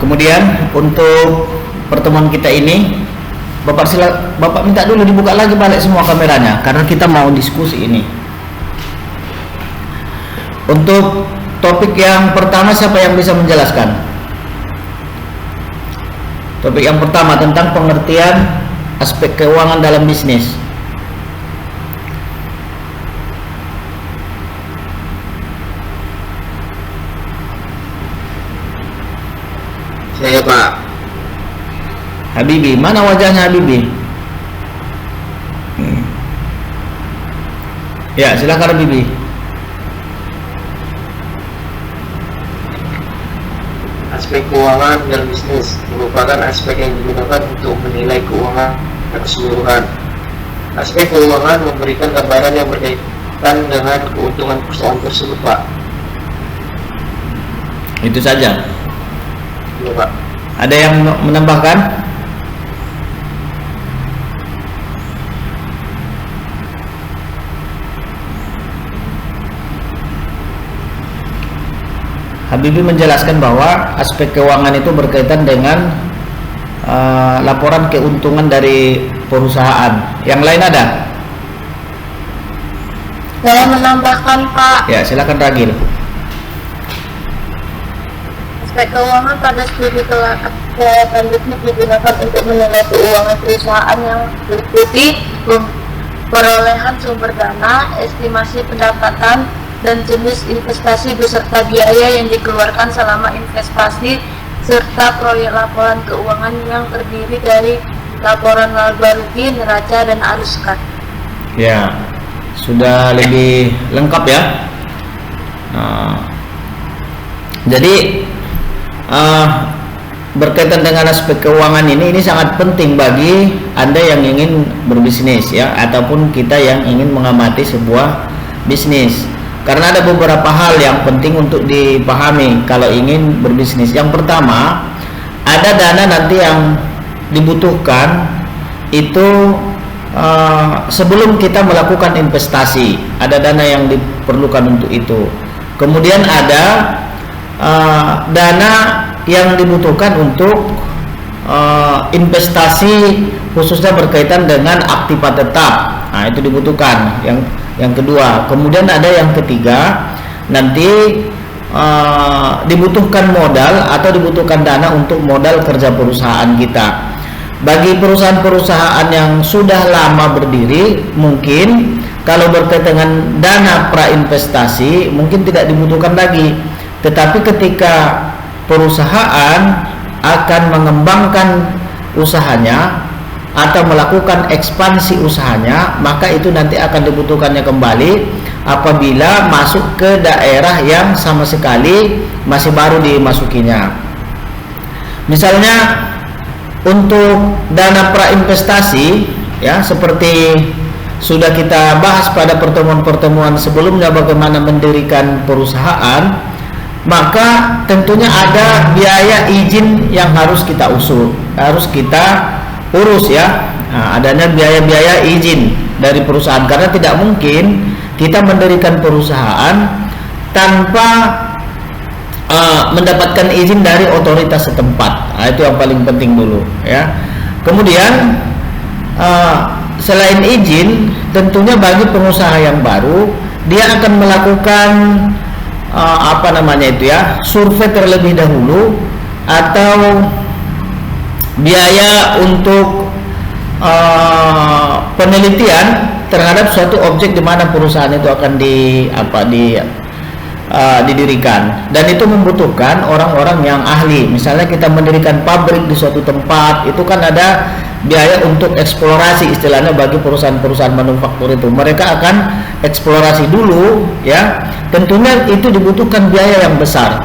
Kemudian untuk pertemuan kita ini, Bapak minta dulu dibuka lagi balik semua kameranya karena kita mau diskusi ini. Untuk topik yang pertama, siapa yang bisa menjelaskan? Topik yang pertama tentang pengertian aspek keuangan dalam bisnis. Saya Pak. Habibi, mana wajahnya Habibi? Ya, silakan Habibi. Aspek keuangan dalam bisnis merupakan aspek yang digunakan untuk menilai keuangan keseluruhan. Aspek keuangan memberikan gambaran yang berkaitan dengan keuntungan perusahaan tersebut, Pak. Itu saja. Ya, Pak. Ada yang menambahkan? Habibi menjelaskan bahwa aspek keuangan itu berkaitan dengan laporan keuntungan dari perusahaan. Yang lain ada? Saya menambahkan, Pak. Ya, silakan Ragil. Aspek keuangan pada studi kelayakan bisnis digunakan untuk menilai keuangan perusahaan yang meliputi perolehan sumber dana, estimasi pendapatan, dan jenis investasi beserta biaya yang dikeluarkan selama investasi, serta proyek laporan keuangan yang terdiri dari laporan laba rugi, neraca, dan arus kas. Ya, sudah lebih lengkap ya. Jadi berkaitan dengan aspek keuangan ini sangat penting bagi Anda yang ingin berbisnis ya, ataupun kita yang ingin mengamati sebuah bisnis. Karena ada beberapa hal yang penting untuk dipahami kalau ingin berbisnis. Yang pertama, ada dana nanti yang dibutuhkan itu sebelum kita melakukan investasi. Ada dana yang diperlukan untuk itu. Kemudian ada dana yang dibutuhkan untuk investasi, khususnya berkaitan dengan aktiva tetap. Nah, itu dibutuhkan. Yang kedua, kemudian ada yang ketiga, nanti dibutuhkan modal atau dibutuhkan dana untuk modal kerja perusahaan kita. Bagi perusahaan-perusahaan yang sudah lama berdiri, mungkin kalau berkaitan dengan dana prainvestasi mungkin tidak dibutuhkan lagi. Tetapi ketika perusahaan akan mengembangkan usahanya atau melakukan ekspansi usahanya, maka itu nanti akan dibutuhkannya kembali apabila masuk ke daerah yang sama sekali masih baru dimasukinya. Misalnya untuk dana prainvestasi ya, seperti sudah kita bahas pada pertemuan-pertemuan sebelumnya bagaimana mendirikan perusahaan, maka tentunya ada biaya izin yang harus kita harus kita urus ya. Nah, adanya biaya-biaya izin dari perusahaan, karena tidak mungkin kita mendirikan perusahaan tanpa mendapatkan izin dari otoritas setempat. Nah, itu yang paling penting dulu ya. Kemudian selain izin, tentunya bagi pengusaha yang baru, dia akan melakukan survei terlebih dahulu atau biaya untuk penelitian terhadap suatu objek di mana perusahaan itu akan didirikan, dan itu membutuhkan orang-orang yang ahli. Misalnya kita mendirikan pabrik di suatu tempat, itu kan ada biaya untuk eksplorasi, istilahnya bagi perusahaan-perusahaan manufaktur itu, mereka akan eksplorasi dulu ya. Tentunya itu dibutuhkan biaya yang besar.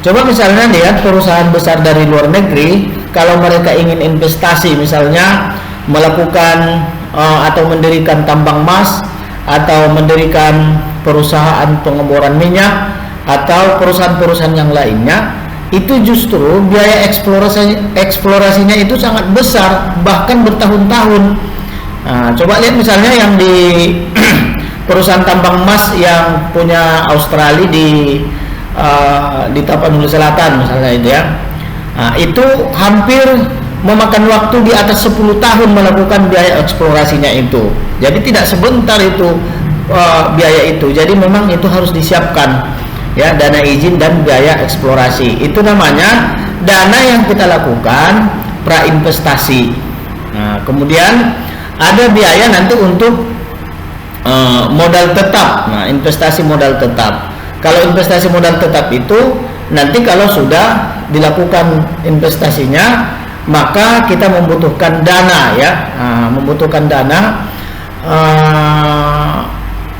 Coba misalnya lihat perusahaan besar dari luar negeri, kalau mereka ingin investasi, misalnya melakukan atau mendirikan tambang emas, atau mendirikan perusahaan pengeboran minyak, atau perusahaan-perusahaan yang lainnya, itu justru biaya eksplorasinya itu sangat besar, bahkan bertahun-tahun. Nah, coba lihat misalnya yang di perusahaan tambang emas yang punya Australia di Tapanuli Selatan misalnya itu ya. Nah, itu hampir memakan waktu di atas 10 tahun melakukan biaya eksplorasinya itu. Jadi tidak sebentar itu biaya itu. Jadi memang itu harus disiapkan ya, dana izin dan biaya eksplorasi. Itu namanya dana yang kita lakukan prainvestasi. Nah, kemudian ada biaya nanti untuk modal tetap. Nah, investasi modal tetap. Kalau investasi modal tetap itu nanti kalau sudah dilakukan investasinya, maka kita membutuhkan dana ya, membutuhkan dana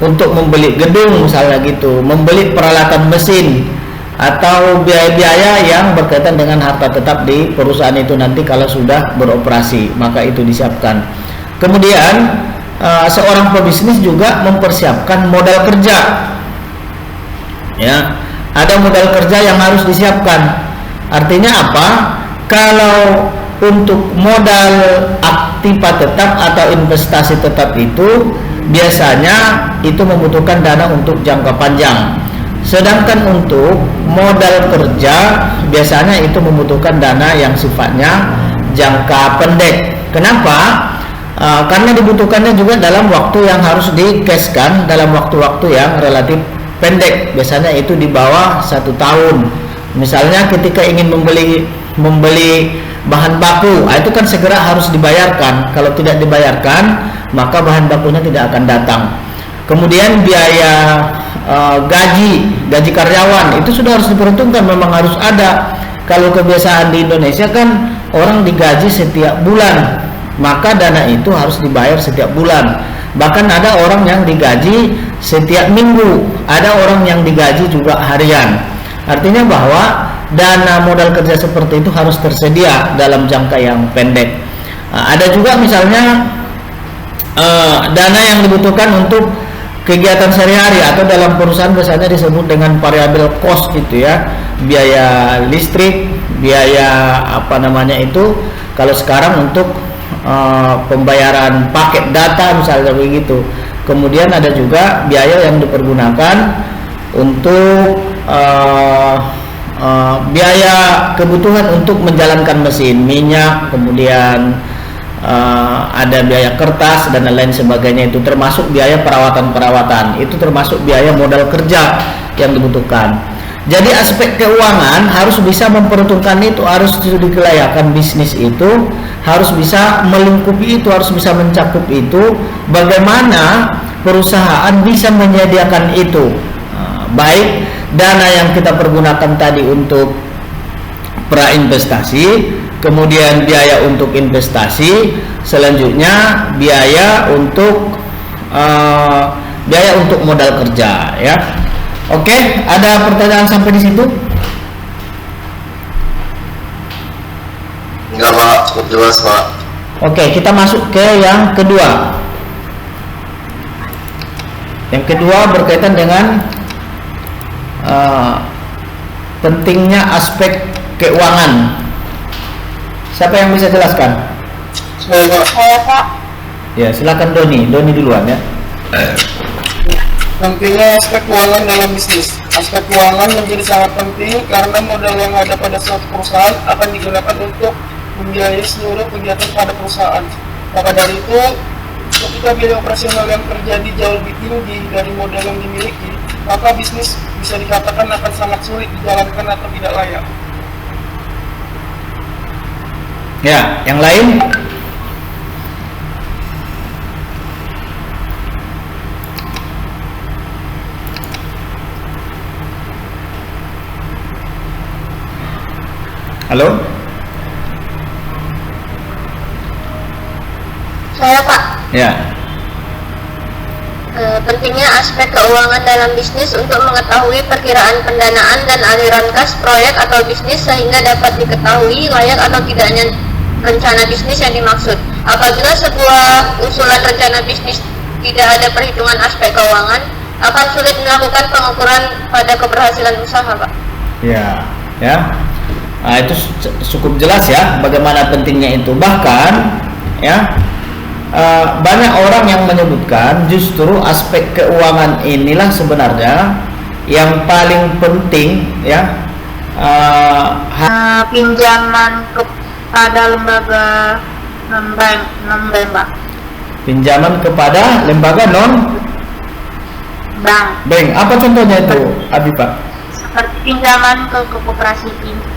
untuk membeli gedung misalnya gitu, membeli peralatan mesin atau biaya-biaya yang berkaitan dengan harta tetap di perusahaan itu nanti kalau sudah beroperasi, maka itu disiapkan. Kemudian seorang pebisnis juga mempersiapkan modal kerja ya, ada modal kerja yang harus disiapkan. Artinya apa? Kalau untuk modal aktiva tetap atau investasi tetap itu biasanya itu membutuhkan dana untuk jangka panjang. Sedangkan untuk modal kerja biasanya itu membutuhkan dana yang sifatnya jangka pendek. Kenapa? Karena dibutuhkannya juga dalam waktu yang harus di-cashkan dalam waktu-waktu yang relatif pendek. Biasanya itu di bawah 1 tahun. Misalnya ketika ingin membeli bahan baku, itu kan segera harus dibayarkan. Kalau tidak dibayarkan, maka bahan bakunya tidak akan datang. Kemudian biaya gaji karyawan itu sudah harus diperhitungkan, memang harus ada. Kalau kebiasaan di Indonesia kan orang digaji setiap bulan, maka dana itu harus dibayar setiap bulan. Bahkan ada orang yang digaji setiap minggu, ada orang yang digaji juga harian. Artinya bahwa dana modal kerja seperti itu harus tersedia dalam jangka yang pendek. Ada juga misalnya dana yang dibutuhkan untuk kegiatan sehari-hari atau dalam perusahaan biasanya disebut dengan variable cost gitu ya, biaya listrik, biaya apa namanya itu kalau sekarang untuk pembayaran paket data misalnya begitu. Kemudian ada juga biaya yang dipergunakan untuk biaya kebutuhan untuk menjalankan mesin, minyak, kemudian ada biaya kertas dan lain sebagainya, itu termasuk biaya perawatan-perawatan, itu termasuk biaya modal kerja yang dibutuhkan. Jadi aspek keuangan harus bisa memperhitungkan itu, harus dikelayakan bisnis itu, harus bisa melingkupi itu, harus bisa mencakup itu. Bagaimana perusahaan bisa menyediakan itu, baik dana yang kita pergunakan tadi untuk prainvestasi, kemudian biaya untuk investasi, selanjutnya biaya untuk modal kerja ya. Oke, ada pertanyaan sampai di situ? Enggak Pak, cukup jelas Pak. Oke, kita masuk ke yang kedua. Yang kedua berkaitan dengan pentingnya aspek keuangan. Siapa yang bisa jelaskan? Saya Pak. Ya, silakan Doni duluan ya. Pentingnya aspek keuangan dalam bisnis. Aspek keuangan menjadi sangat penting karena modal yang ada pada suatu perusahaan akan digunakan untuk membiayai seluruh kegiatan pada perusahaan. Maka dari itu, ketika biaya operasional yang terjadi jauh lebih tinggi dari modal yang dimiliki, maka bisnis bisa dikatakan akan sangat sulit dijalankan atau tidak layak. Ya, yang lain? Halo? Saya Pak. Ya. Pentingnya aspek keuangan dalam bisnis untuk mengetahui perkiraan pendanaan dan aliran kas proyek atau bisnis sehingga dapat diketahui layak atau tidaknya rencana bisnis yang dimaksud. Apabila sebuah usulan rencana bisnis tidak ada perhitungan aspek keuangan, akan sulit melakukan pengukuran pada keberhasilan usaha, Pak. Ya, ya. Nah, itu cukup jelas ya bagaimana pentingnya itu. Bahkan ya banyak orang yang menyebutkan justru aspek keuangan inilah sebenarnya yang paling penting ya. pinjaman kepada lembaga non-bank, Pak. Pinjaman kepada lembaga non Bank. bank. Apa contohnya itu, Abi Pak? Seperti pinjaman ke koperasi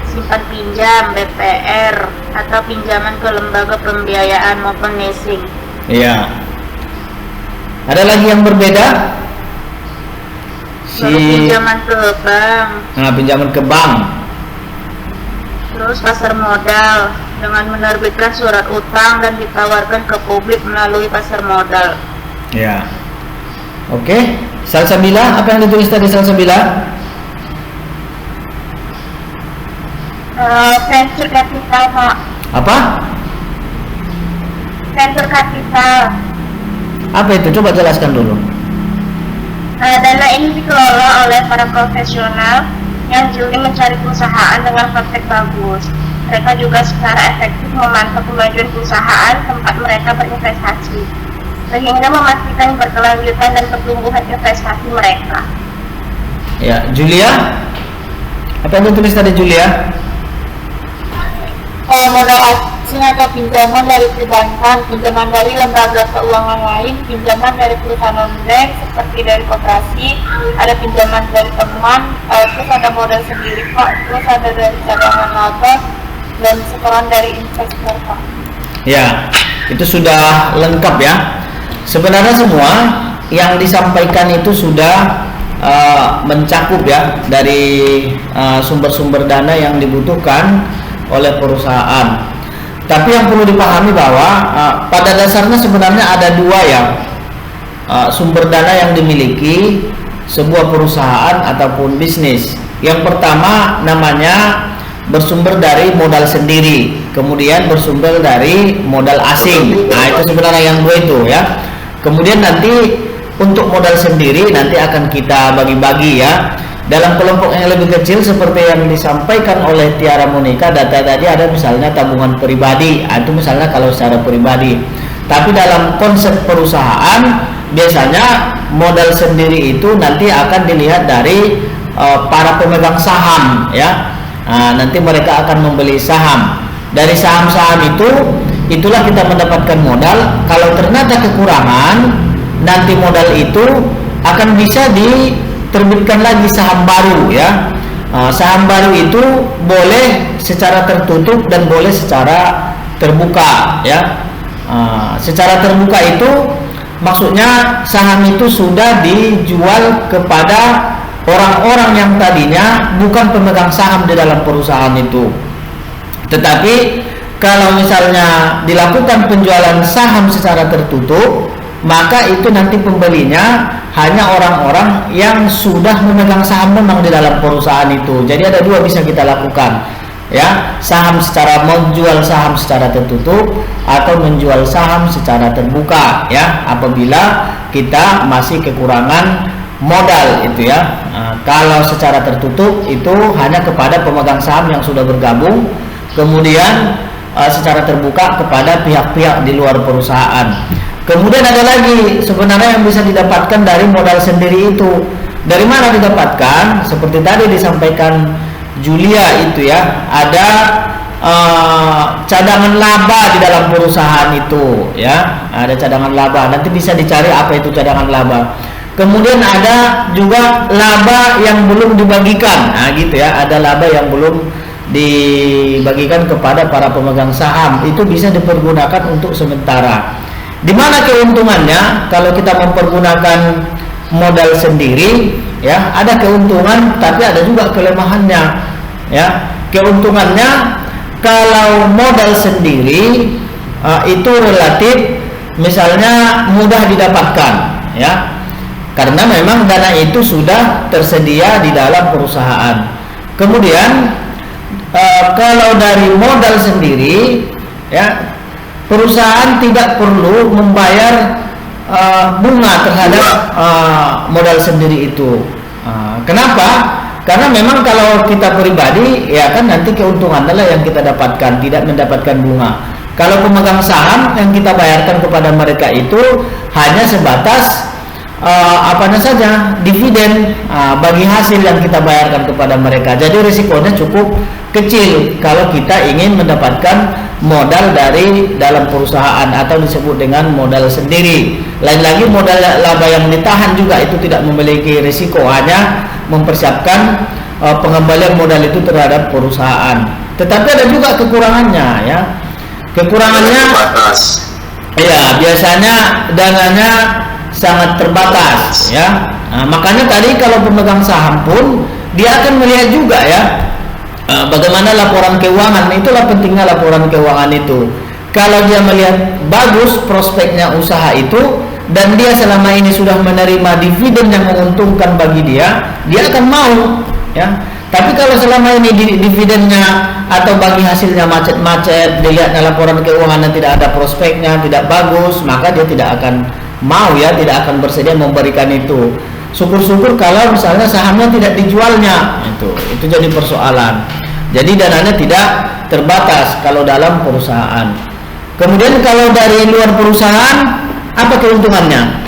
simpan pinjam, BPR, atau pinjaman ke lembaga pembiayaan maupun leasing. Iya. Ada lagi yang berbeda? Lalu pinjaman ke bank, Nah, pinjaman ke bank. terus pasar modal dengan menerbitkan surat utang dan ditawarkan ke publik melalui pasar modal. Ya. Oke. Salsabila, apa yang ditulis tadi Salsabila? Venture capital, Pak. Apa? Venture capital. Apa itu? Coba jelaskan dulu. Dana ini dikelola oleh para profesional yang jeli mencari perusahaan dengan praktek bagus. Mereka juga secara efektif memantau kemajuan perusahaan tempat mereka berinvestasi, sehingga memastikan berkelanjutan dan pertumbuhan investasi mereka. Ya, Julia. Apa yang ditulis tadi Julia? Modal asing atau pinjaman dari perbankan, pinjaman dari lembaga keuangan lain, pinjaman dari perusahaan non-bank seperti dari koperasi, ada pinjaman dari teman, terus ada modal sendiri, Pak, terus ada dari cadangan laba dan setoran dari investor, Pak. Ya, itu sudah lengkap ya. Sebenarnya semua yang disampaikan itu sudah mencakup ya dari sumber-sumber dana yang dibutuhkan oleh perusahaan. Tapi yang perlu dipahami bahwa pada dasarnya sebenarnya ada dua ya sumber dana yang dimiliki sebuah perusahaan ataupun bisnis. Yang pertama namanya bersumber dari modal sendiri, kemudian bersumber dari modal asing. Nah, itu sebenarnya yang dua itu ya. Kemudian nanti untuk modal sendiri nanti akan kita bagi-bagi ya dalam kelompok yang lebih kecil seperti yang disampaikan oleh Tiara Monika. Data tadi ada misalnya tabungan pribadi, itu misalnya kalau secara pribadi. Tapi dalam konsep perusahaan biasanya modal sendiri itu nanti akan dilihat dari para pemegang saham ya. Nah, nanti mereka akan membeli saham. Dari saham-saham itulah kita mendapatkan modal. Kalau ternyata kekurangan, nanti modal itu akan bisa diterbitkan lagi saham baru ya. Saham baru itu boleh secara tertutup dan boleh secara terbuka ya. Secara terbuka itu maksudnya saham itu sudah dijual kepada orang-orang yang tadinya bukan pemegang saham di dalam perusahaan itu. Tetapi kalau misalnya dilakukan penjualan saham secara tertutup, maka itu nanti pembelinya hanya orang-orang yang sudah memegang saham memang di dalam perusahaan itu. Jadi ada dua bisa kita lakukan ya, saham secara menjual saham secara tertutup atau menjual saham secara terbuka ya, apabila kita masih kekurangan modal itu ya. Kalau secara tertutup itu hanya kepada pemegang saham yang sudah bergabung, kemudian secara terbuka kepada pihak-pihak di luar perusahaan. Kemudian ada lagi sebenarnya yang bisa didapatkan dari modal sendiri itu. Dari mana didapatkan? Seperti tadi disampaikan Julia itu ya, ada cadangan laba di dalam perusahaan itu ya, ada cadangan laba. Nanti bisa dicari apa itu cadangan laba. Kemudian ada juga laba yang belum dibagikan. Nah gitu ya, ada laba yang belum dibagikan kepada para pemegang saham. Itu bisa dipergunakan untuk sementara. Di mana keuntungannya kalau kita mempergunakan modal sendiri ya? Ada keuntungan tapi ada juga kelemahannya ya. Keuntungannya kalau modal sendiri itu relatif misalnya mudah didapatkan ya, karena memang dana itu sudah tersedia di dalam perusahaan. Kemudian kalau dari modal sendiri ya, perusahaan tidak perlu membayar bunga terhadap modal sendiri itu. Kenapa? Karena memang kalau kita pribadi ya kan nanti keuntungan adalah yang kita dapatkan, tidak mendapatkan bunga. Kalau pemegang saham yang kita bayarkan kepada mereka itu hanya sebatas saja dividen bagi hasil yang kita bayarkan kepada mereka. Jadi risikonya cukup kecil kalau kita ingin mendapatkan modal dari dalam perusahaan atau disebut dengan modal sendiri. Lain lagi modal laba yang ditahan juga itu tidak memiliki risiko, hanya mempersiapkan pengembalian modal itu terhadap perusahaan. Tetapi ada juga kekurangannya ya. Kekurangannya ya biasanya dananya sangat terbatas ya. Nah, makanya tadi kalau pemegang saham pun dia akan melihat juga ya bagaimana laporan keuangan. Itulah pentingnya laporan keuangan itu. Kalau dia melihat bagus prospeknya usaha itu dan dia selama ini sudah menerima dividen yang menguntungkan bagi dia, dia akan mau ya. Tapi kalau selama ini dividennya atau bagi hasilnya macet-macet, dilihatnya laporan keuangannya tidak ada prospeknya, tidak bagus, maka dia tidak akan mau ya, tidak akan bersedia memberikan itu. Syukur-syukur kalau misalnya sahamnya tidak dijualnya, itu jadi persoalan. Jadi dananya tidak terbatas kalau dalam perusahaan. Kemudian kalau dari luar perusahaan, apa keuntungannya?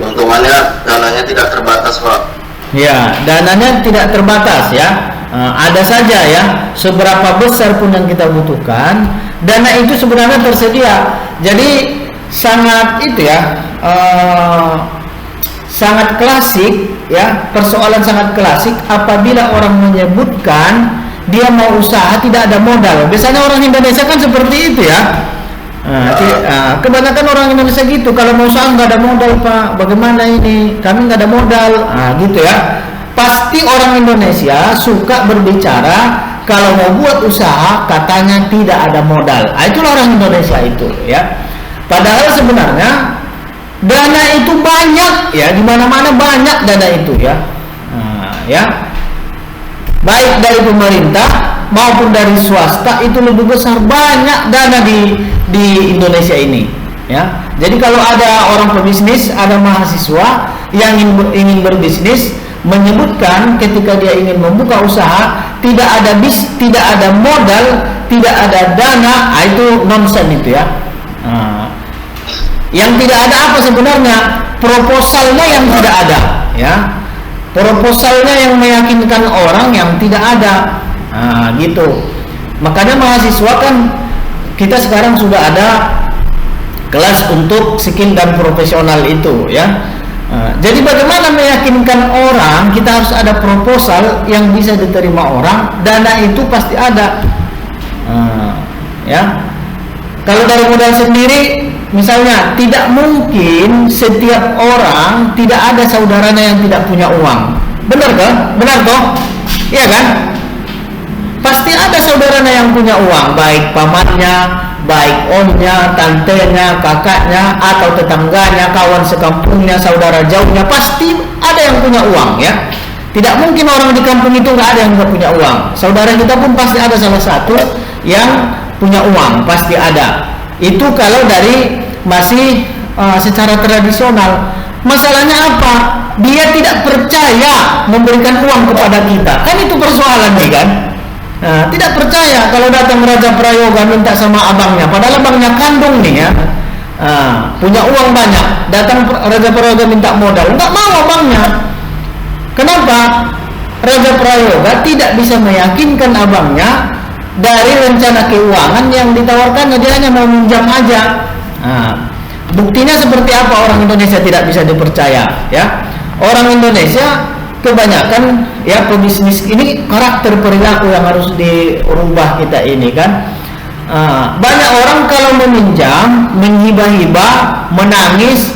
Keuntungannya dananya tidak terbatas, Pak. Ya, dananya tidak terbatas ya. Ada saja ya, seberapa besar pun yang kita butuhkan, dana itu sebenarnya tersedia. Jadi sangat itu ya, sangat klasik ya, persoalan sangat klasik apabila orang menyebutkan dia mau usaha tidak ada modal. Biasanya orang Indonesia kan seperti itu ya. Kebanyakan orang Indonesia gitu, kalau mau usaha nggak ada modal Pak, bagaimana ini, kami nggak ada modal, gitu ya. Pasti orang Indonesia suka berbicara kalau mau buat usaha katanya tidak ada modal. Itulah orang Indonesia itu ya. Padahal sebenarnya dana itu banyak ya, di mana-mana banyak dana itu ya. Ya, baik dari pemerintah maupun dari swasta itu lebih besar, banyak dana di Indonesia ini ya. Jadi kalau ada orang pebisnis, ada mahasiswa yang ingin berbisnis, menyebutkan ketika dia ingin membuka usaha tidak ada modal, tidak ada dana, itu nonsen itu ya. Yang tidak ada apa sebenarnya? Proposalnya yang tidak ada ya. Proposalnya yang meyakinkan orang yang tidak ada. Gitu. Makanya mahasiswa kan kita sekarang sudah ada kelas untuk skill dan profesional itu ya. Jadi bagaimana meyakinkan orang? Kita harus ada proposal yang bisa diterima orang, dana itu pasti ada. Ya. Kalau dari modal sendiri, misalnya tidak mungkin setiap orang tidak ada saudaranya yang tidak punya uang. Benar kan? Benar toh? Iya kan? Pasti ada saudaranya yang punya uang, baik pamannya, baik omnya, tantenya, kakaknya, atau tetangganya, kawan sekampungnya, saudara jauhnya, pasti ada yang punya uang ya. Tidak mungkin orang di kampung itu nggak ada yang nggak punya uang. Saudara kita pun pasti ada salah satu yang punya uang, pasti ada. Itu kalau dari masih secara tradisional. Masalahnya apa? Dia tidak percaya memberikan uang kepada kita. Kan itu persoalan nih kan? Tidak percaya kalau datang Raja Prayoga minta sama abangnya, padahal abangnya kandung nih ya, punya uang banyak, datang Raja Prayoga minta modal, nggak mau abangnya. Kenapa? Raja Prayoga tidak bisa meyakinkan abangnya dari rencana keuangan yang ditawarkannya, dia hanya mau minjam aja. Buktinya seperti apa orang Indonesia tidak bisa dipercaya ya? Orang Indonesia kebanyakan ya pebisnis ini karakter perilaku yang harus dirubah kita ini kan. Banyak orang kalau meminjam, menghibah-hibah, menangis,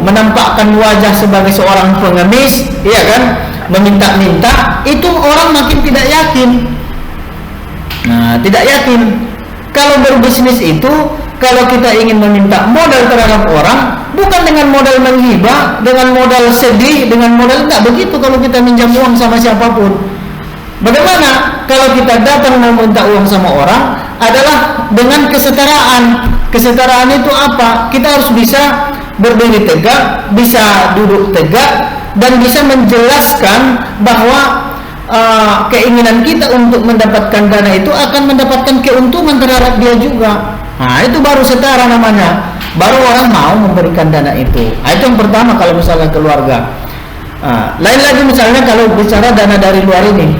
menampakkan wajah sebagai seorang pengemis, iya kan, meminta-minta, itu orang makin tidak yakin. Tidak yakin. Kalau berbisnis itu, kalau kita ingin meminta modal terhadap orang, bukan dengan modal menghibah, dengan modal sedih, dengan modal enggak begitu. Kalau kita minjam uang sama siapapun, bagaimana kalau kita datang meminta uang sama orang adalah dengan kesetaraan. Kesetaraan itu apa? Kita harus bisa berdiri tegak, bisa duduk tegak, dan bisa menjelaskan bahwa keinginan kita untuk mendapatkan dana itu akan mendapatkan keuntungan terhadap dia juga. Itu baru setara namanya. baru orang mau memberikan dana itu. Itu yang pertama kalau misalnya keluarga. Lain lagi misalnya kalau bicara dana dari luar ini,